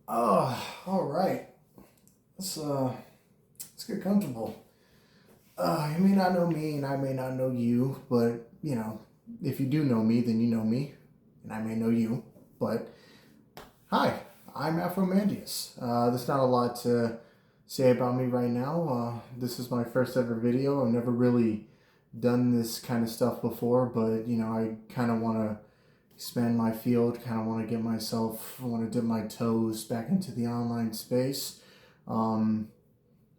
All right. Let's get comfortable. You may not know me, and I may not know you, but if you do know me, then you know me, and I may know you. But hi, I'm AfroMandias. There's not a lot to say about me right now. This is my first ever video. I've never really done this kind of stuff before, but I kind of want to expand my field. Kind of want to I want to dip my toes back into the online space. Um,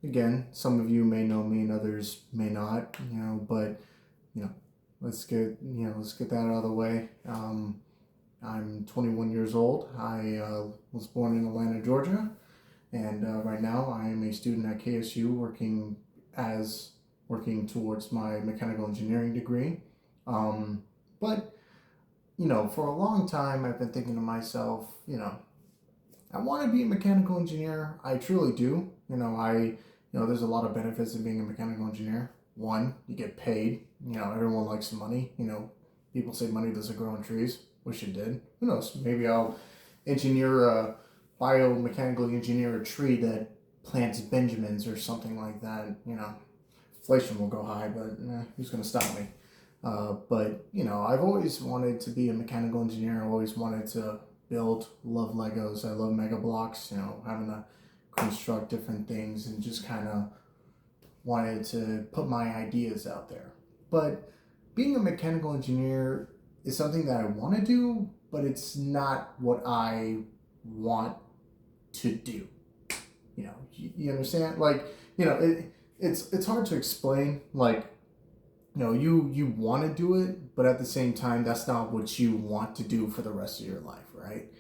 Again, some of you may know me and others may not, but you know, let's get that out of the way. I'm 21 years old. I was born in Atlanta, Georgia, and right now I am a student at KSU working towards my mechanical engineering degree. But for a long time I've been thinking to myself, I want to be a mechanical engineer. I truly do. There's a lot of benefits of being a mechanical engineer. One, you get paid. Everyone likes money. People say money doesn't grow on trees. Wish it did. Who knows? Maybe I'll biomechanical engineer a tree that plants Benjamins or something like that. Inflation will go high, but who's going to stop me? But I've always wanted to be a mechanical engineer. I've always wanted to build, love Legos. I love Mega Blocks, having to construct different things and just kind of wanted to put my ideas out there. But being a mechanical engineer is something that I want to do, but it's not what I want to do. You understand? It's hard to explain. You want to do it, but at the same time, that's not what you want to do for the rest of your life, right?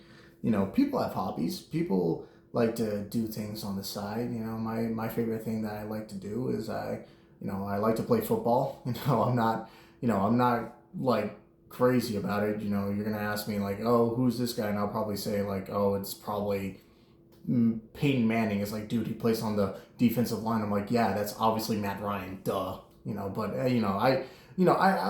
People have hobbies. People like to do things on the side. My favorite thing that I like to do is I like to play football. I'm not like crazy about it. You're gonna ask me like, oh, who's this guy? And I'll probably say like, oh, it's probably Peyton Manning. It's like, dude, he plays on the defensive line. I'm like, yeah, that's obviously Matt Ryan. Duh. I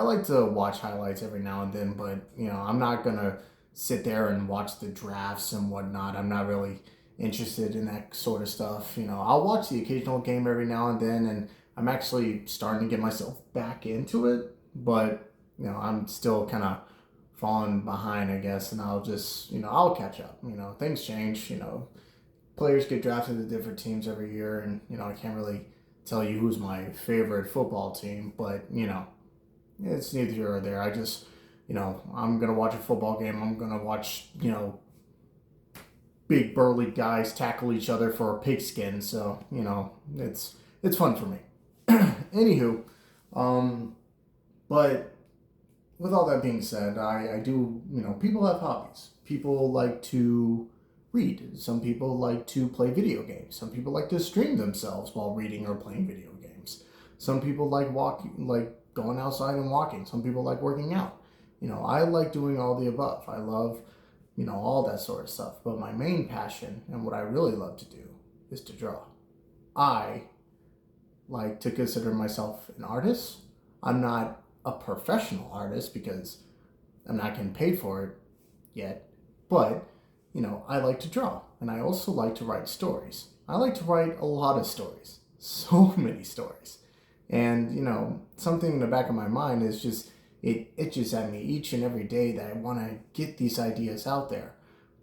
like to watch highlights every now and then, but I'm not gonna sit there and watch the drafts and whatnot. I'm not really interested in that sort of stuff. I'll watch the occasional game every now and then, and I'm actually starting to get myself back into it, but I'm still kind of falling behind, I guess, and I'll just I'll catch up. Things change. Players get drafted to different teams every year, and I can't really tell you who's my favorite football team, but it's neither here or there. I just I'm gonna watch a football game. I'm gonna watch big burly guys tackle each other for a pigskin. So it's fun for me. Anywho, but with all that being said, I do people have hobbies. People like to read. Some people like to play video games. Some people like to stream themselves while reading or playing video games. Some people like going outside and walking. Some people like working out. I like doing all the above. I love all that sort of stuff. But my main passion and what I really love to do is to draw. I like to consider myself an artist. I'm not a professional artist because I'm not getting paid for it yet. But, I like to draw. And I also like to write stories. I like to write a lot of stories. So many stories. And, something in the back of my mind is just, it itches at me each and every day that I want to get these ideas out there.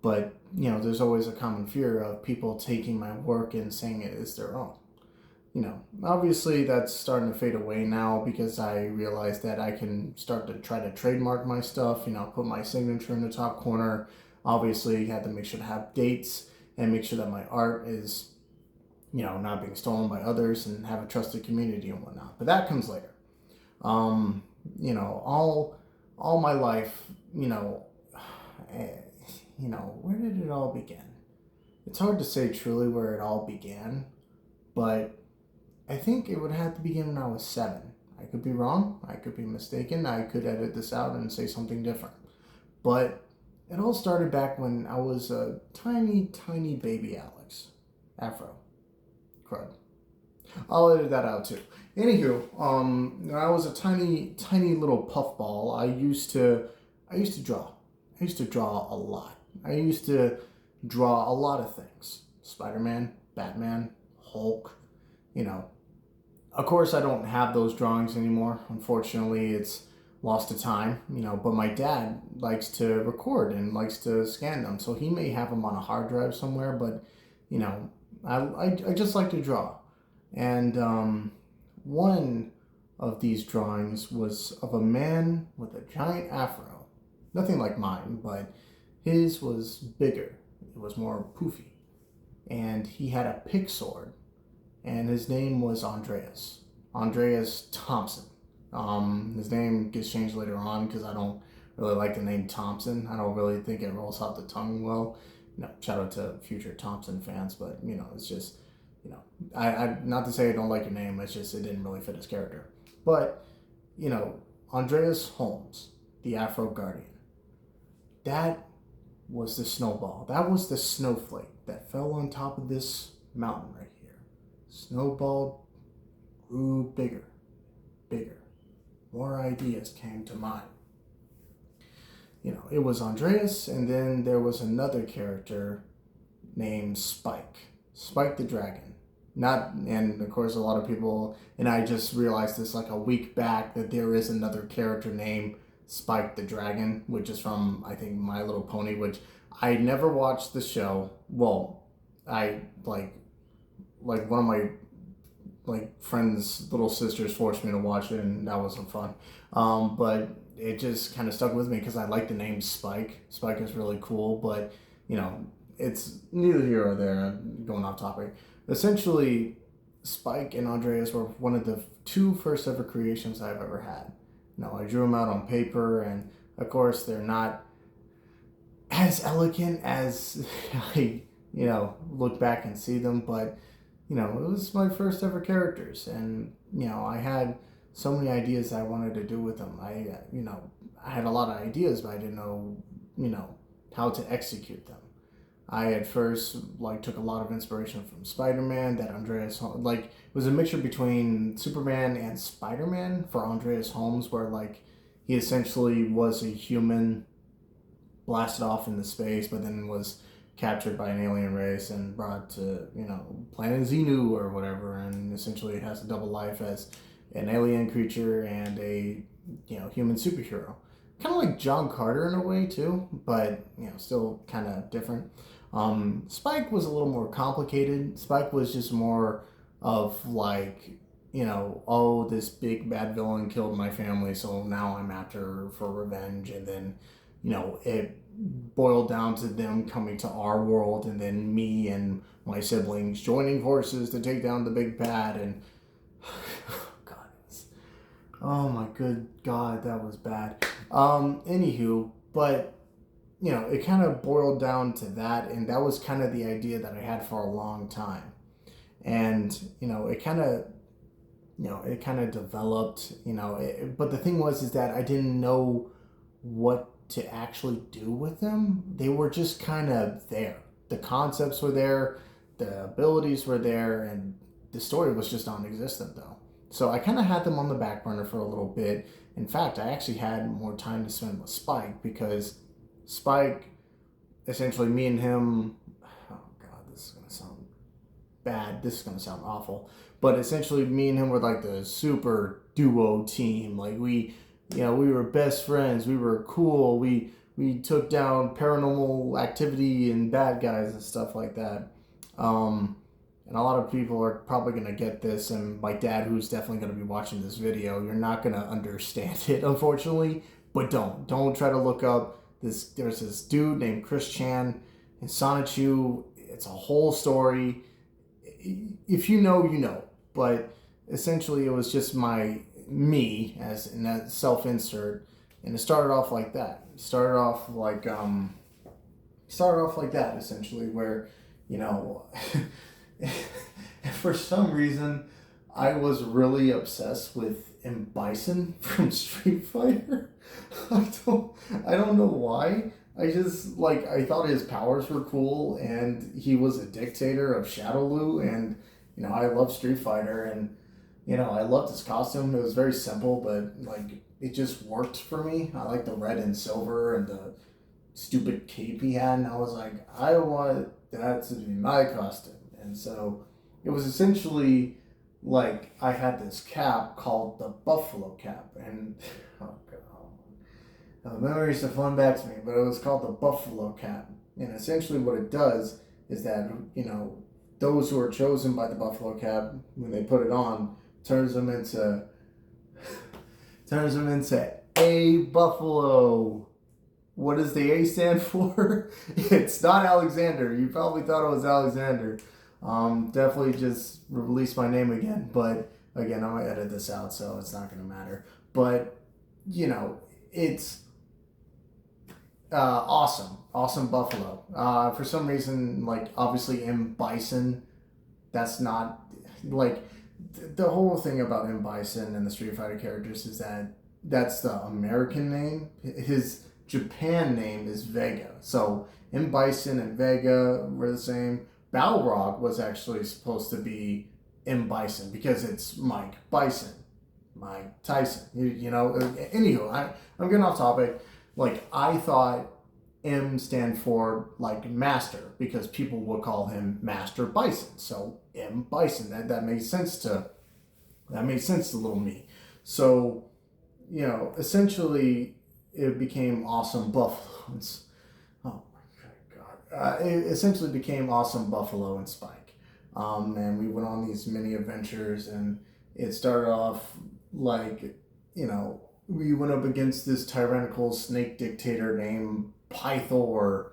But, there's always a common fear of people taking my work and saying it is their own. Obviously that's starting to fade away now because I realize that I can start to try to trademark my stuff, put my signature in the top corner. Obviously, you have to make sure to have dates and make sure that my art is, not being stolen by others and have a trusted community and whatnot. But that comes later. All my life, where did it all begin? It's hard to say truly where it all began, but I think it would have to begin when I was 7. I could be wrong. I could be mistaken. I could edit this out and say something different. But it all started back when I was a tiny, tiny baby Alex. Afro. Crud. I'll edit that out too. Anywho, when I was a tiny, tiny little puffball, I used to draw. I used to draw a lot. I used to draw a lot of things. Spider-Man, Batman, Hulk, you know. Of course, I don't have those drawings anymore. Unfortunately, it's lost to time, but my dad likes to record and likes to scan them. So he may have them on a hard drive somewhere, but, I just like to draw. And one of these drawings was of a man with a giant afro. Nothing like mine, but his was bigger. It was more poofy. And he had a pick sword. And his name was Andreas Thompson. His name gets changed later on because I don't really like the name Thompson. I don't really think it rolls off the tongue well. Shout out to future Thompson fans, but it's just, I not to say I don't like your name. It's just it didn't really fit his character. But Andreas Holmes, the Afro Guardian. That was the snowball. That was the snowflake that fell on top of this mountain right here. Snowball grew bigger. More ideas came to mind. It was Andreas, and then there was another character named Spike the Dragon. And of course, a lot of people, and I just realized this like a week back, that there is another character named Spike the Dragon, which is from, I think, My Little Pony, which I never watched the show. Well, I like one of my friends' little sisters forced me to watch it, and that wasn't fun. But it just kind of stuck with me because I like the name Spike. Spike is really cool, but it's neither here or there. Going off topic. Essentially, Spike and Andreas were one of the two first ever creations I've ever had. I drew them out on paper, and of course they're not as elegant as I look back and see them, but it was my first ever characters, and I had so many ideas I wanted to do with them. I had a lot of ideas, but I didn't know how to execute them. I at first took a lot of inspiration from Spider-Man. That Andreas it was a mixture between Superman and Spider-Man for Andreas Holmes, where he essentially was a human blasted off into space, but then was captured by an alien race and brought to planet Xenu or whatever, and essentially has a double life as an alien creature and a human superhero, kind of like John Carter in a way too, but still kind of different. Spike was a little more complicated. Spike was just more of this big bad villain killed my family, so now I'm after her for revenge, and then it boiled down to them coming to our world, and then me and my siblings joining forces to take down the big bad. And oh my good God, that was bad. Anywho, but it kind of boiled down to that, and that was kind of the idea that I had for a long time. And it kind of developed, but the thing was is that I didn't know what to actually do with them. They were just kind of there. The concepts were there, the abilities were there, and the story was just non-existent though. So I kind of had them on the back burner for a little bit. In fact, I actually had more time to spend with Spike, because Spike, essentially me and him, oh God, this is going to sound bad. This is going to sound awful. But essentially me and him were the super duo team. We were best friends. We were cool. We took down paranormal activity and bad guys and stuff like that. And a lot of people are probably going to get this, and my dad, who's definitely going to be watching this video, you're not going to understand it, unfortunately. But don't try to look up this. There's this dude named Chris Chan in Sonichu. It's a whole story. If you know, you know. But essentially, it was just me as in that self-insert, and it started off like that. It started off like that, essentially, where for some reason I was really obsessed with M. Bison from Street Fighter. I don't know why. I just I thought his powers were cool, and he was a dictator of Shadowloo, and I love Street Fighter, and I loved his costume. It was very simple, but it just worked for me. I like the red and silver and the stupid cape he had, and I was like, I want that to be my costume. And so it was essentially like I had this cap called the buffalo cap, and oh god, the memories are flown back to me. But it was called the buffalo cap, and essentially what it does is that those who are chosen by the buffalo cap, when they put it on, turns them into a buffalo. What does the A stand for? It's not Alexander. You probably thought it was Alexander. Definitely just release my name again. But again, I'm going to edit this out, so it's not going to matter. But, it's awesome. Awesome buffalo. For some reason, like, obviously M. Bison, that's not, like, the whole thing about M. Bison and the Street Fighter characters is that that's the American name. His Japan name is Vega. So M. Bison and Vega were the same. Balrog was actually supposed to be M. Bison because it's Mike Bison, Mike Tyson. Anywho, I'm getting off topic. Like, I thought M stand for like master because people would call him Master Bison. So M. Bison. That made sense to little me. So, essentially it became Awesome Buffalo. Oh my god. It essentially became Awesome Buffalo and Spike. And we went on these mini adventures, and it started off like, we went up against this tyrannical snake dictator named Pythor.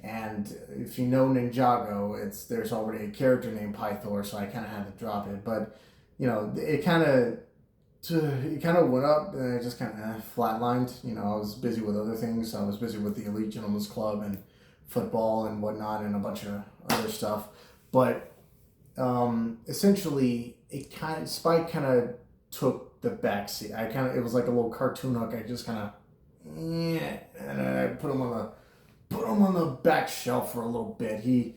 And if you know Ninjago, there's already a character named Pythor, so I kind of had to drop it. But, it kind of went up, and it just kind of flatlined. I was busy with other things. I was busy with the Elite Gentlemen's Club and football and whatnot and a bunch of other stuff. But essentially, Spike kind of took the backseat. It was like a little cartoon hook. I just kind of, and I put him on the back shelf for a little bit. He's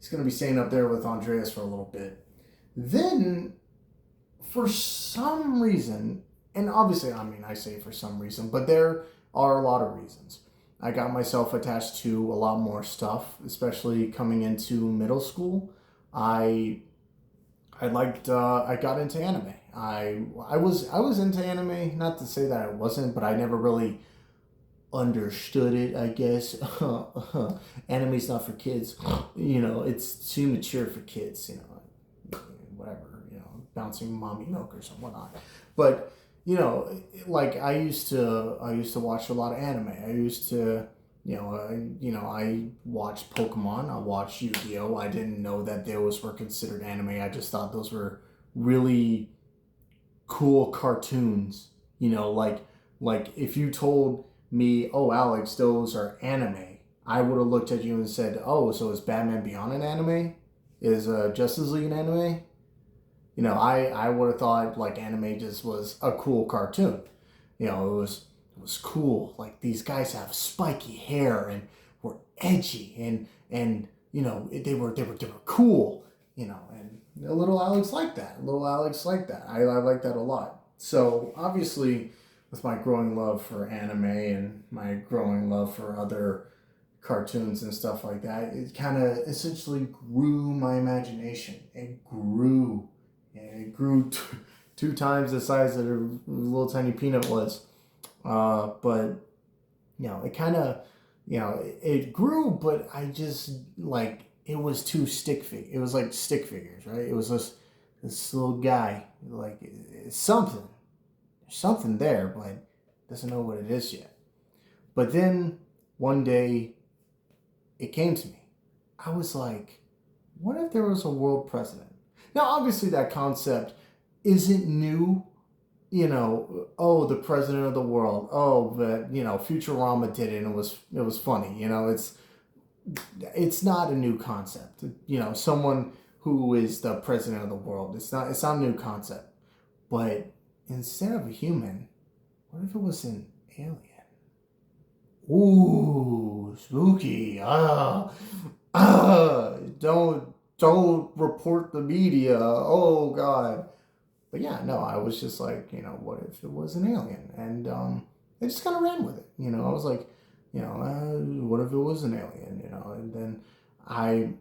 going to be staying up there with Andreas for a little bit. Then, for some reason, and obviously, I say for some reason, but there are a lot of reasons. I got myself attached to a lot more stuff, especially coming into middle school. I got into anime. I was into anime, not to say that I wasn't, but I never really understood it, I guess. Anime's not for kids. It's too mature for kids, whatever, bouncing mommy milkers and whatnot. But, like I used to watch a lot of anime. I used to, I watched Pokemon, I watched Yu-Gi-Oh! I didn't know that those were considered anime. I just thought those were really cool cartoons. Like if you told me, oh, Alex, those are anime, I would have looked at you and said, oh, so is Batman Beyond an anime? Is Justice League an anime? I would have thought like anime just was a cool cartoon. It was cool. Like, these guys have spiky hair and were edgy and they were cool. And little Alex liked that. I like that a lot. So obviously, with my growing love for anime and my growing love for other cartoons and stuff like that, it kind of essentially grew my imagination. It grew. And it grew two times the size that a little tiny peanut was. But, it kind of, it grew, but I just, like, it was too stick figure. It was like stick figures, right? It was this little guy, like, it's something. There's something there, but doesn't know what it is yet. But then, one day, it came to me. I was like, what if there was a world president? Now, obviously, that concept isn't new. The president of the world. Oh, but Futurama did it, and it was funny. It's not a new concept. Someone who is the president of the world. It's not a new concept. But instead of a human, what if it was an alien? Ooh, spooky. Don't report the media. Oh, God. But yeah, no, I was just like, what if it was an alien? And I just kind of ran with it. I was like, You know, what if it was an alien? You know, and then I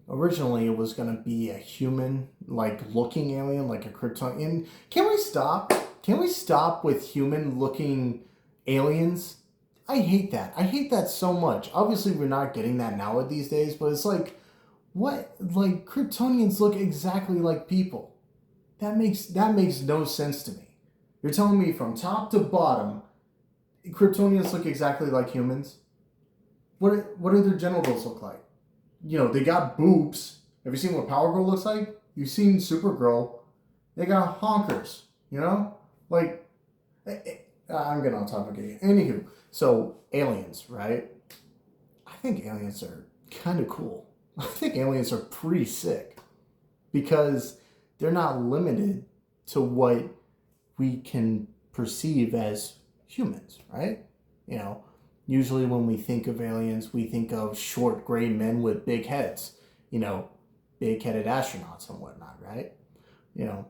originally it was gonna be a human like looking alien, like a Kryptonian. Can we stop? Can we stop with human looking aliens? I hate that. I hate that so much. Obviously, we're not getting that now these days, but it's like, what? Like Kryptonians look exactly like people. That makes no sense to me. You're telling me from top to bottom, Kryptonians look exactly like humans? What do their genitals look like? You know, they got boobs. Have you seen what Power Girl looks like? You've seen Supergirl. They got honkers. You know, like I'm getting on topic again. Anywho, so aliens, right? I think aliens are kind of cool. I think aliens are pretty sick because they're not limited to what we can perceive as humans, right? You know, usually when we think of aliens, we think of short gray men with big heads, you know, big headed astronauts and whatnot, right? You know,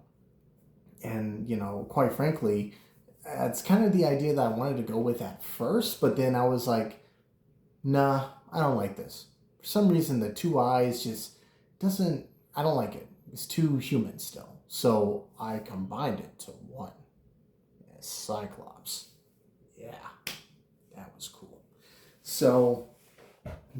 and, you know, quite frankly, that's kind of the idea that I wanted to go with at first, but then I was like, nah, I don't like this. For some reason, the two eyes just doesn't, I don't like it. It's too human still. So I combined it to one. Yeah, Cyclops. Yeah, that was cool. So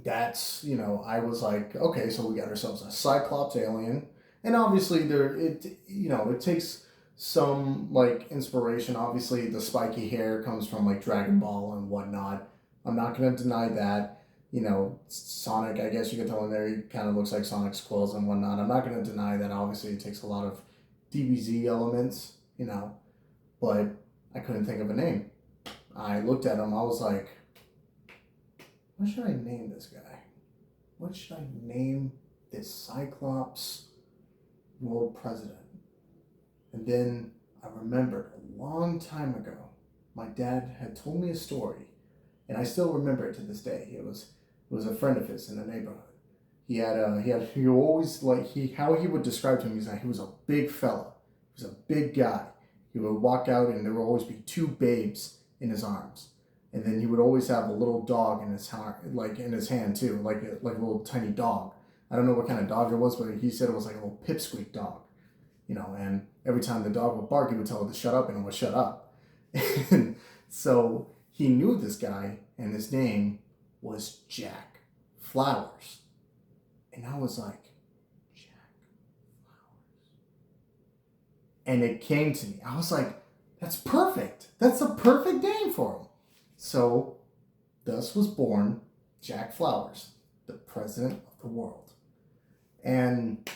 that's, you know, I was like, okay, so we got ourselves a Cyclops alien. And obviously it takes some like inspiration. Obviously the spiky hair comes from like Dragon Ball and whatnot. I'm not gonna deny that. You know, Sonic, I guess you could tell in there, he kind of looks like Sonic's clothes and whatnot. I'm not gonna deny that obviously it takes a lot of DBZ elements, you know, but I couldn't think of a name. I looked at him, I was like, what should I name this guy? What should I name this Cyclops world president? And then I remembered a long time ago, my dad had told me a story, and I still remember it to this day. It was a friend of his in the neighborhood. He always how he would describe to him. He's like, he was a big fella. He was a big guy. He would walk out, and there would always be two babes in his arms. And then he would always have a little dog in his hand too, like a little tiny dog. I don't know what kind of dog it was, but he said it was like a little pipsqueak dog, you know. And every time the dog would bark, he would tell it to shut up, and it would shut up. And so he knew this guy, and his name was Jack Flowers. And I was like, Jack Flowers. And it came to me. I was like, that's perfect. That's a perfect name for him. So, thus was born Jack Flowers, the president of the world. And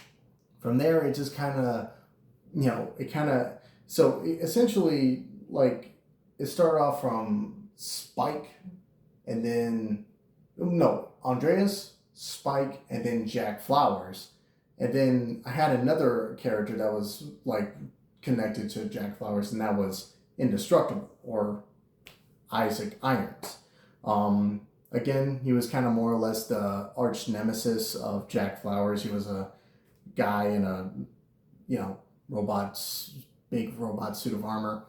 from there, it just kind of, so essentially, like, it started off from Spike, and then, no, Andreas, Spike, and then Jack Flowers. And then I had another character that was, like, connected to Jack Flowers, and that was Indestructible, or Isaac Irons. Again, he was kind of more or less the arch nemesis of Jack Flowers. He was a guy in a, big robot suit of armor.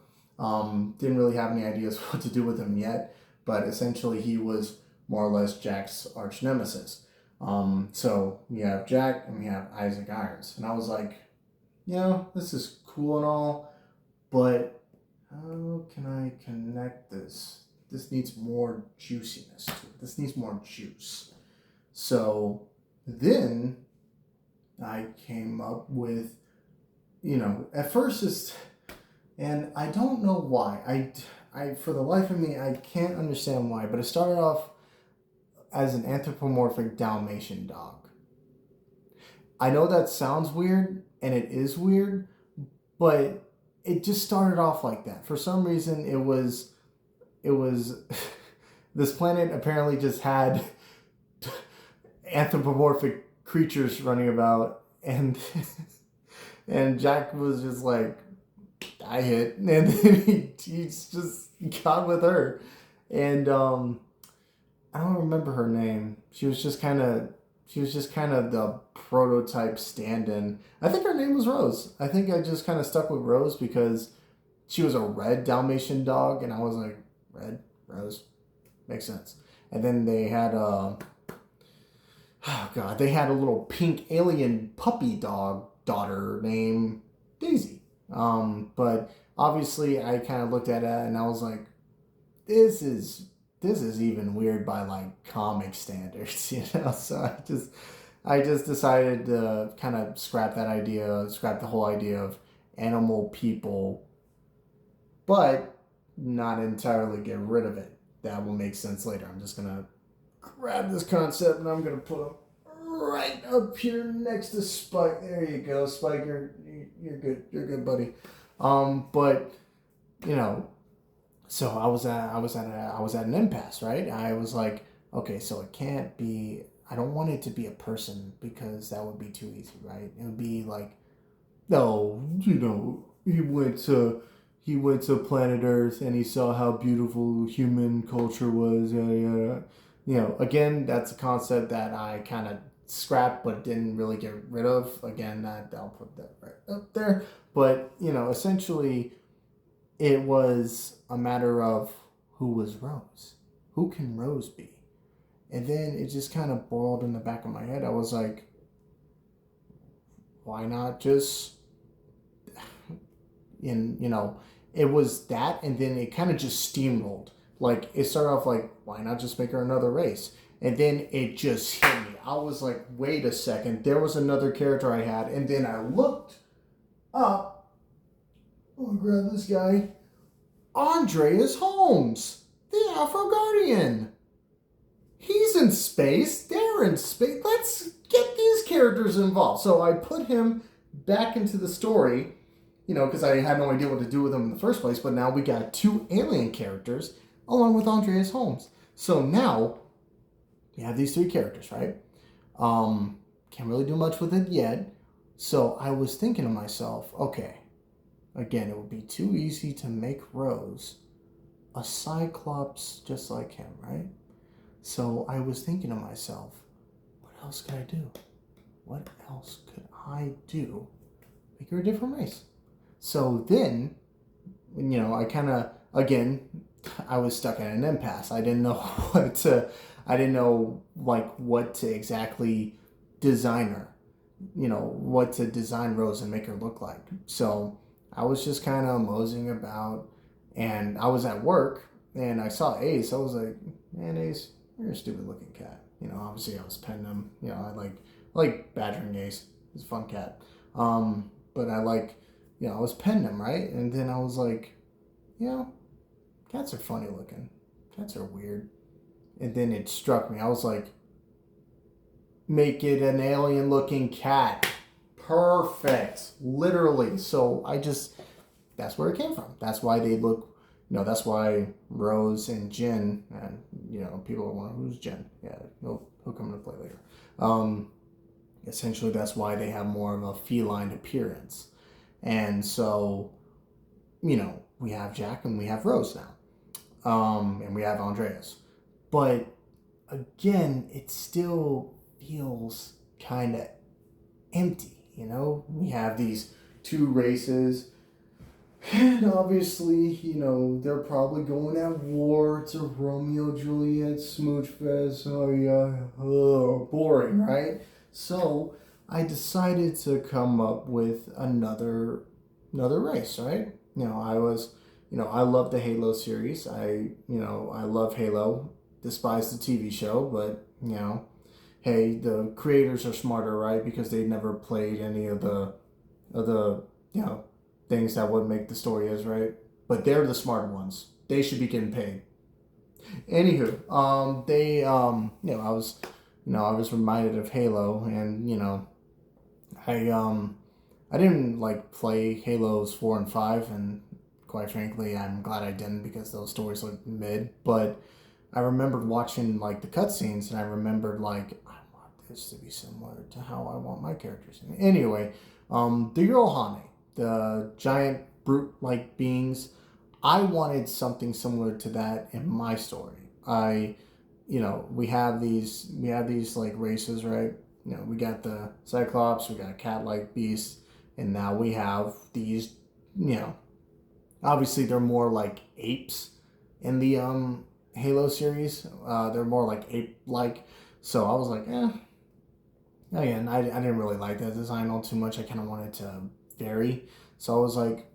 Didn't really have any ideas what to do with him yet, but essentially he was more or less Jack's arch nemesis. So we have Jack and we have Isaac Irons. And I was like, this is cool and all, but how can I connect this? This needs more juiciness to it. This needs more juice. So then I came up with, at first and I don't know why. I for the life of me, I can't understand why, but it started off as an anthropomorphic Dalmatian dog. I know that sounds weird, and it is weird, but it just started off like that. For some reason, it was this planet apparently just had anthropomorphic creatures running about, and and Jack was just like, I hit, and then he's just got with her, and I don't remember her name. She was just kind of the prototype stand-in. I think her name was Rose. I think I just kind of stuck with Rose because she was a red Dalmatian dog, and I was like, red, Rose. Makes sense. And then they had oh god, they had a little pink alien puppy dog daughter named Daisy. But obviously I kind of looked at it and I was like, this is even weird by like comic standards, you know. So I just decided to kind of scrap the whole idea of animal people, but not entirely get rid of it. That will make sense later. I'm just gonna grab this concept and I'm gonna put him right up here next to Spike. There you go, Spike. You're good. You're good, buddy. But you know, so I was at an impasse, right? I was like, okay, so it can't be. I don't want it to be a person because that would be too easy, right? It would be like, no, you know, he went to planet Earth and he saw how beautiful human culture was. Yada, yada. You know, again, that's a concept that I kind of scrapped but didn't really get rid of. Again, I'll put that right up there. But you know, essentially, it was a matter of who was Rose. Who can Rose be? And then it just kind of boiled in the back of my head. I was like, why not just, you know, it was that, and then it kind of just steamrolled. Like, it started off like, why not just make her another race? And then it just hit me. I was like, wait a second. There was another character I had, and then I looked up. I'm gonna grab this guy. Andreas Holmes, the Afro Guardian. He's in space. They're in space. Let's get these characters involved. So I put him back into the story, you know, because I had no idea what to do with him in the first place. But now we got 2 alien characters along with Andreas Holmes. So now we have these 3 characters, right? Can't really do much with it yet. So I was thinking to myself, okay, again, it would be too easy to make Rose a Cyclops just like him, right? So I was thinking to myself, what else could I do? What else could I do? Make her a different race. So then, you know, I kind of, again, I was stuck at an impasse. I didn't know what to exactly design her, you know, what to design Rose and make her look like. So I was just kind of moseying about, and I was at work and I saw Ace. I was like, man, Ace, you're a stupid looking cat. You know, obviously I was petting him. You know, I like badgering Ace. He's a fun cat. But I was petting him, right? And then I was like, you know, cats are funny looking. Cats are weird. And then it struck me. I was like, make it an alien looking cat. Perfect. Literally. So that's where it came from. That's why they look, you know, that's why Rose and Jen, and, you know, people are wondering who's Jen. Yeah, he'll come into play later. Essentially, that's why they have more of a feline appearance. And so, you know, we have Jack and we have Rose now. And we have Andreas. But again, it still feels kind of empty, you know? We have these 2 races. And obviously, you know, they're probably going at war. It's a Romeo Juliet smooch fest. Oh yeah, boring, right? So I decided to come up with another race, right? You know, I love the Halo series. I love Halo. Despise the TV show, but you know, hey, the creators are smarter, right? Because they never played any of the you know, things that would make the story is, right? But they're the smart ones. They should be getting paid. Anywho, I was reminded of Halo, and you know, I didn't like play Halos 4 and 5, and quite frankly, I'm glad I didn't because those stories looked mid. But I remembered watching like the cutscenes, and I remembered like I want this to be similar to how I want my characters. Anyway, the Urohane, the giant brute-like beings, I wanted something similar to that in my story. We have these like races, right? You know, we got the Cyclops, we got cat-like beasts, and now we have these, you know, obviously they're more like apes in the Halo series. They're more like ape-like. So I was like, Again, I didn't really like that design all too much. I kind of wanted to vary. So I was like,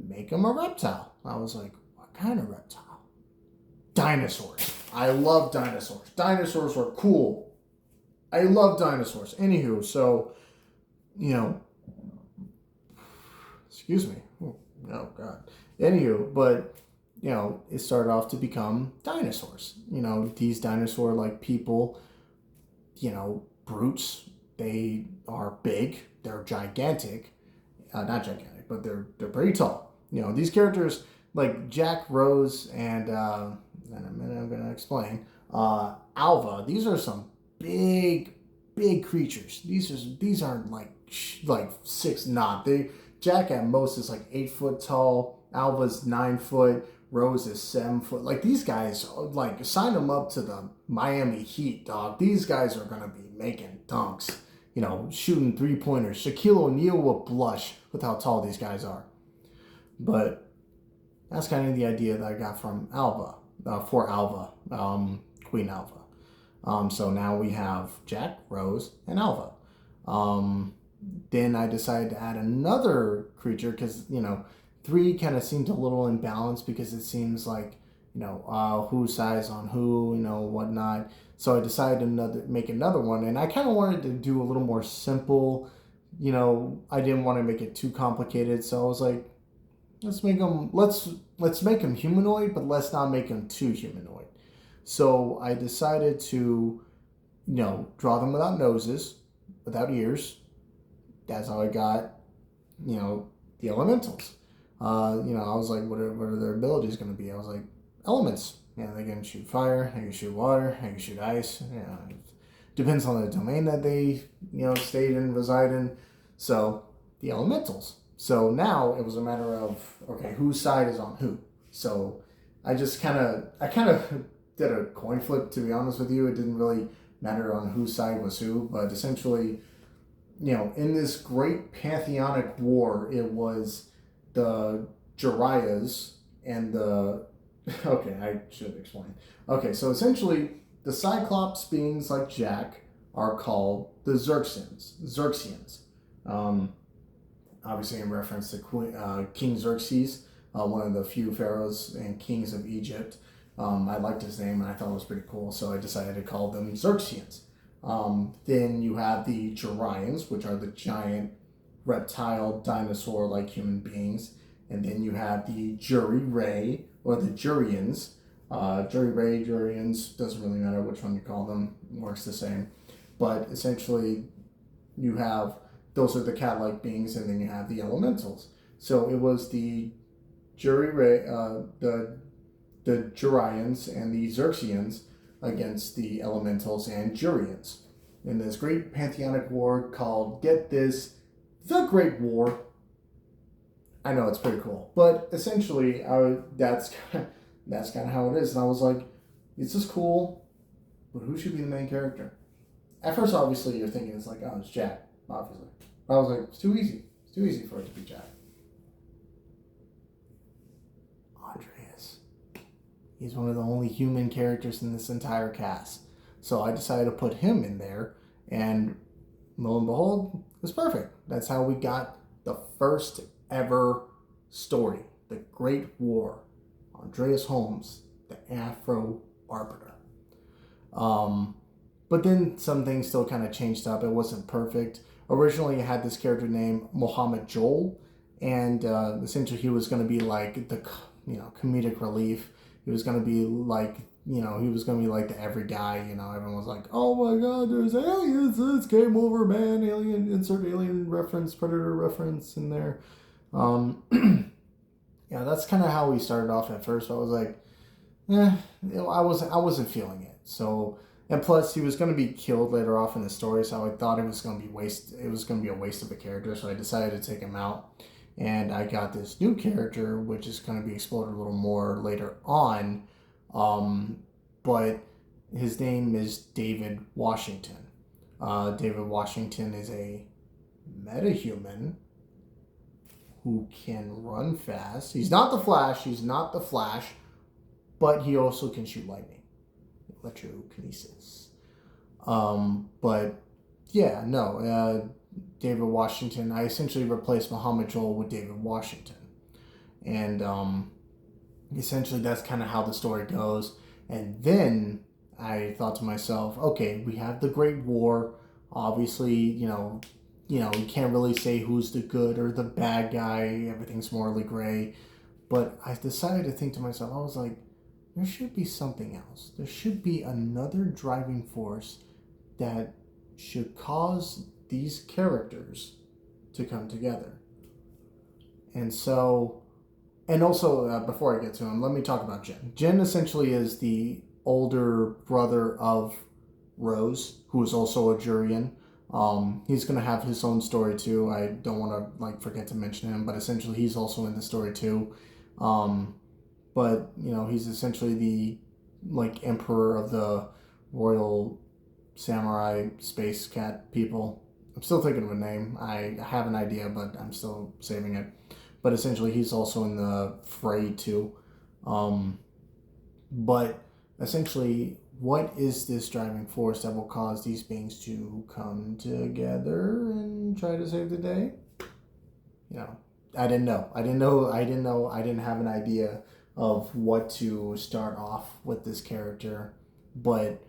make him a reptile. I was like, what kind of reptile? Dinosaurs. I love dinosaurs. Dinosaurs are cool. I love dinosaurs. Anywho, so, you know, excuse me. Oh, God. Anywho, but, it started off to become dinosaurs. These dinosaur like people, brutes. They are big. They're gigantic. Not gigantic, but they're pretty tall. These characters like Jack, Rose, and in a minute I'm gonna explain. Alva. These are some big, big creatures. These aren't like 6 not. Jack at most is like 8 foot tall. Alva's 9 foot. Rose is 7 foot. Like these guys, like sign them up to the Miami Heat, dog. These guys are gonna be making dunks. Shooting 3-pointers. Shaquille O'Neal will blush with how tall these guys are. But that's kind of the idea that I got from Alva, for Alva, Queen Alva. So now we have Jack, Rose, and Alva. Then I decided to add another creature because, 3 kind of seemed a little imbalanced because it seems like, whose size on who, whatnot. So I decided to make another one, and I kind of wanted to do a little more simple. I didn't want to make it too complicated, so I was like, let's make him humanoid, but let's not make him too humanoid. So I decided to, draw them without noses, without ears. That's how I got, the elementals. I was like, what are their abilities going to be? I was like, elements. They can shoot fire, they can shoot water, they can shoot ice. It depends on the domain that they, stayed in, reside in. So, the elementals. So now it was a matter of, okay, whose side is on who? So I kind of did a coin flip, to be honest with you. It didn't really matter on whose side was who, but essentially, in this great pantheonic war, it was the Jiraiya's and the... Okay, I should explain. Okay, so essentially, the Cyclops beings like Jack are called the Xerxians. Obviously in reference to King Xerxes, one of the few pharaohs and kings of Egypt. I liked his name and I thought it was pretty cool, so I decided to call them Xerxians. Then you have the Jurians, which are the giant reptile dinosaur-like human beings. And then you have the Juri-Ray, or the Jurians. Juri-Ray, Jurians, doesn't really matter which one you call them, works the same. But essentially, those are the cat-like beings, and then you have the elementals. So it was the Juri-Ray, the Jurians and the Xerxians against the elementals and Jurians in this great pantheonic war called, get this, the Great War. I know, it's pretty cool, but essentially, that's kind of how it is. And I was like, this is cool, but who should be the main character? At first, obviously, you're thinking it's like, oh, it's Jack, obviously. But I was like, it's too easy. It's too easy for it to be Jack. Andreas. He's one of the only human characters in this entire cast. So I decided to put him in there, and lo and behold, it's perfect. That's how we got the first ever story, The Great War. Andreas Holmes, the Afro Arbiter. But then some things still kind of changed up. It wasn't perfect. Originally, I had this character named Mohammed Joel, and essentially he was going to be like the comedic relief. He was going to be like the every guy. Everyone was like, oh my god, there's aliens, it's game over, man. Alien, insert alien reference, Predator reference in there. That's kind of how we started off at first. I was like, I wasn't feeling it. So, and plus he was going to be killed later off in the story, so I thought it was going to be a waste of a character. So I decided to take him out, and I got this new character, which is going to be explored a little more later on. But his name is David Washington. David Washington is a metahuman who can run fast. He's not the Flash, but he also can shoot lightning. Electrokinesis. But yeah, no, David Washington, I essentially replaced Muhammad Joel with David Washington. And essentially that's kind of how the story goes. And then I thought to myself, okay, we have the Great War. Obviously, you can't really say who's the good or the bad guy. Everything's morally gray. But I decided to think to myself, I was like, there should be something else. There should be another driving force that should cause these characters to come together. And so, and also, before I get to him, let me talk about Jen. Jen essentially is the older brother of Rose, who is also a Jurian. He's going to have his own story too. I don't want to forget to mention him, but essentially he's also in the story too. But he's essentially the emperor of the royal samurai space cat people. I'm still thinking of a name. I have an idea, but I'm still saving it. But essentially he's also in the fray too. But essentially, what is this driving force that will cause these beings to come together and try to save the day? I didn't know. I didn't have an idea of what to start off with this character. But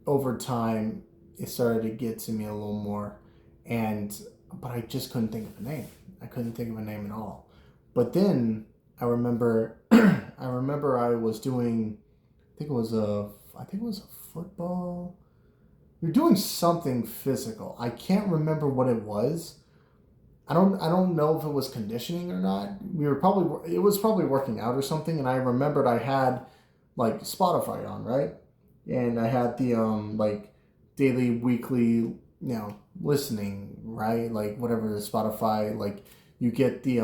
over time, it started to get to me a little more. But I just couldn't think of a name. I couldn't think of a name at all. But then I remember I was doing, I think it was a football. We were doing something physical. I can't remember what it was. I don't know if it was conditioning or not. It was probably working out or something. And I remembered I had Spotify on, right? And I had the daily, weekly, listening, right? Whatever the Spotify, you get the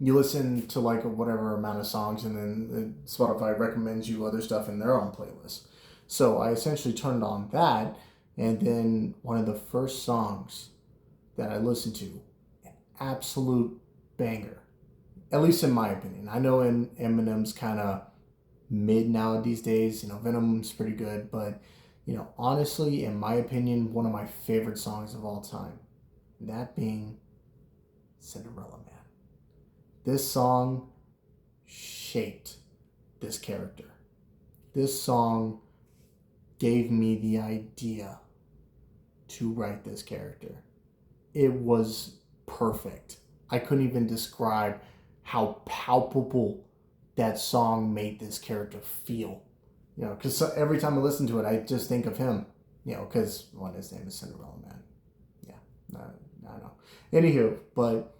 you listen to whatever amount of songs, and then Spotify recommends you other stuff in their own playlist. So I essentially turned on that, and then one of the first songs that I listened to, an absolute banger, at least in my opinion. I know Eminem's kind of mid now these days. Venom's pretty good, but honestly, in my opinion, one of my favorite songs of all time, that being Cinderella Man. This song shaped this character. This song gave me the idea to write this character. It was perfect. I couldn't even describe how palpable that song made this character feel. Because every time I listen to it, I just think of him. Because his name is Cinderella Man. Yeah, I know. Anywho, but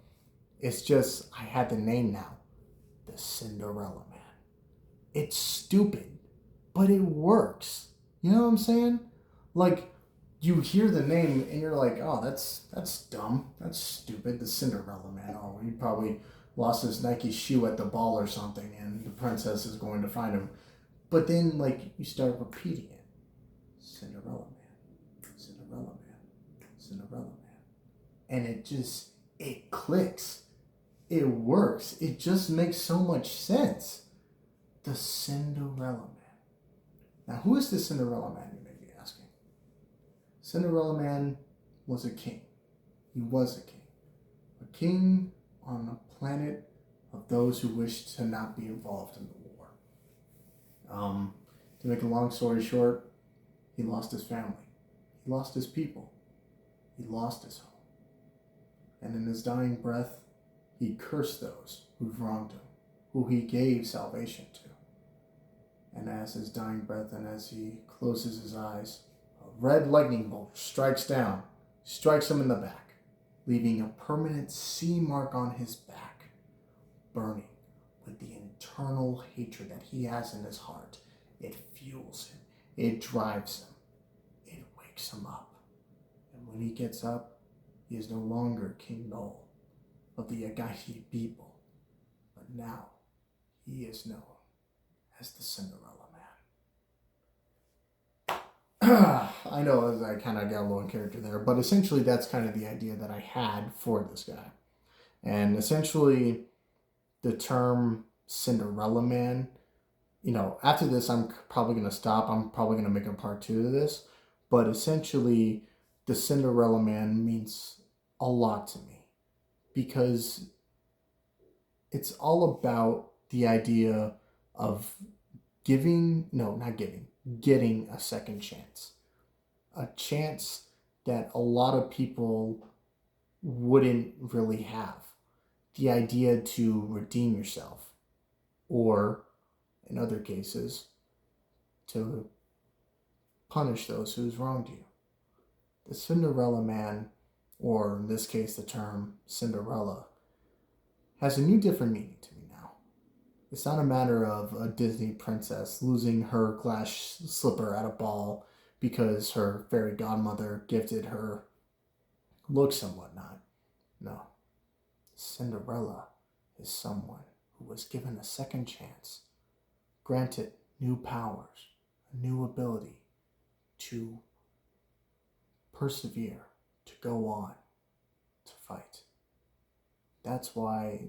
it's just, I had the name now. The Cinderella Man. It's stupid, but it works. You know what I'm saying? You hear the name and you're like, oh, that's dumb. That's stupid. The Cinderella Man. Oh, he probably lost his Nike shoe at the ball or something, and the princess is going to find him. But then, you start repeating it. Cinderella Man. Cinderella Man. Cinderella Man. And it clicks. It works. It just makes so much sense. The Cinderella Man. Now, who is the Cinderella Man, you may be asking? Cinderella Man was a king. He was a king. A king on a planet of those who wished to not be involved in the war. To make a long story short, he lost his family. He lost his people. He lost his home. And in his dying breath, he cursed those who've wronged him, who he gave salvation to. And as his dying breath and as he closes his eyes, a red lightning bolt strikes down, strikes him in the back, leaving a permanent C mark on his back, burning with the internal hatred that he has in his heart. It fuels him. It drives him. It wakes him up. And when he gets up, he is no longer King Noel of the Agahi people, but now he is known as the Cinderella Man. I know I kind of got a little in character there, but essentially that's kind of the idea that I had for this guy. And essentially the term Cinderella Man after this, I'm probably going to stop. I'm probably going to make a part two of this. But essentially, the Cinderella Man means a lot to me because it's all about the idea of no, not giving, getting a second chance. A chance that a lot of people wouldn't really have. The idea to redeem yourself, or in other cases, to punish those who's wronged you. The Cinderella Man, or in this case the term Cinderella, has a new different meaning to me now. It's not a matter of a Disney princess losing her glass slipper at a ball because her fairy godmother gifted her looks and whatnot. No. Cinderella is someone who was given a second chance, granted new powers, a new ability to persevere, to go on, to fight. That's why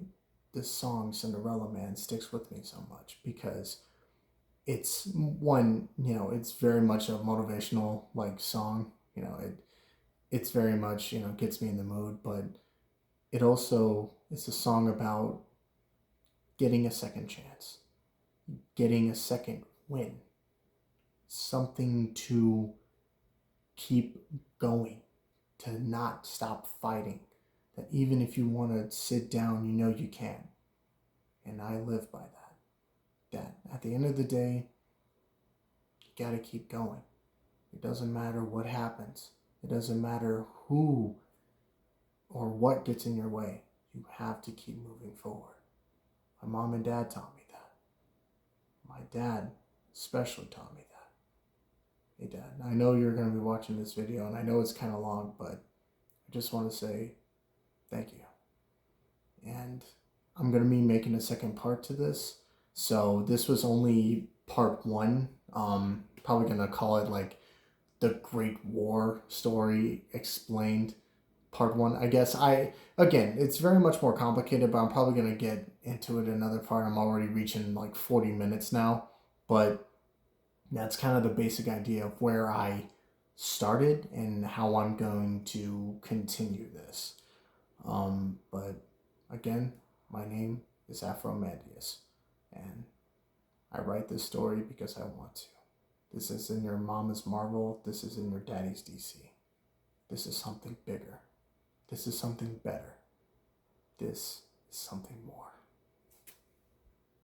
this song, Cinderella Man, sticks with me so much, because it's one, it's very much a motivational song. It's very much, gets me in the mood, but it also is a song about getting a second chance, getting a second win, something to keep going, to not stop fighting, that even if you want to sit down, you can. And I live by that. That at the end of the day, you gotta keep going. It doesn't matter what happens. It doesn't matter who or what gets in your way. You have to keep moving forward. My mom and dad taught me that. My dad especially taught me that. Hey Dad, I know you're going to be watching this video, and I know it's kind of long, but I just want to say thank you. And I'm going to be making a second part to this. So this was only part one. Probably going to call it the Great War story explained, part one. I guess again, it's very much more complicated, but I'm probably going to get into it another part. I'm already reaching 40 minutes now, but that's kind of the basic idea of where I started and how I'm going to continue this. But again, my name is AfroMandias, and I write this story because I want to. This is in your mama's Marvel. This is in your daddy's DC. This is something bigger. This is something better. This is something more.